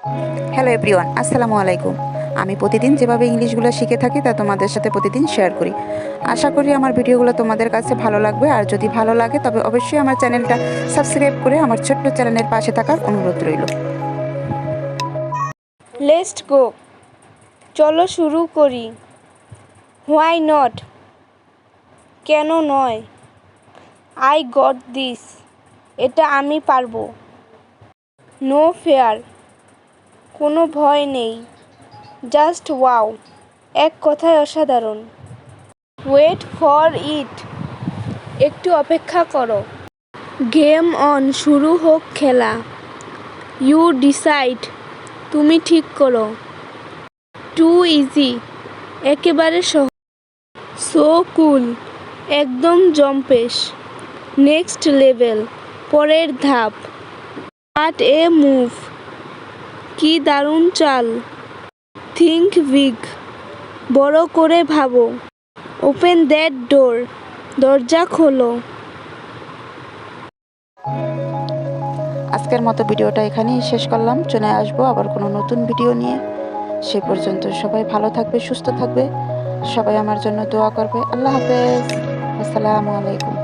Hello everyone, আসসালামু আলাইকুম। আমি প্রতিদিন যেভাবে ইংলিশগুলো শিখে থাকি তা তোমাদের সাথে প্রতিদিন শেয়ার করি। আশা করি আমার ভিডিওগুলো তোমাদের কাছে ভালো লাগবে, আর যদি ভালো লাগে তবে অবশ্যই আমার চ্যানেলটা সাবস্ক্রাইব করে আমার ছোট্ট চ্যানেলের পাশে থাকার অনুরোধ রইল। লেটস গো, চলো শুরু করি। হোয়াই নট, কেন নয়। আই গট দিস, এটা আমি পারবো। নো ফেয়ার, কোনো ভয় নেই। জাস্ট ওয়াও, এক কথায় অসাধারণ। ওয়েট ফর ইট, একটু অপেক্ষা করো। গেম অন, শুরু হোক খেলা। ইউ ডিসাইড, তুমি ঠিক করো। টু ইজি, একেবারে সহজ। সো কুল, একদম জম্পেশ। নেক্সট লেভেল, পরের ধাপ। হোয়াট এ মুভ, কি দারুণ চাল। থিঙ্ক বিগ, বড় করে ভাবো। ওপেন দ্যাট ডোর, দরজা খোলো। আজকের মতো ভিডিওটা এখানেই শেষ করলাম। চলে আসবো আবার কোনো নতুন ভিডিও নিয়ে। সে পর্যন্ত সবাই ভালো থাকবে, সুস্থ থাকবে। সবাই আমার জন্য দোয়া করবে। আল্লাহ হাফেজ, আসসালামু আলাইকুম।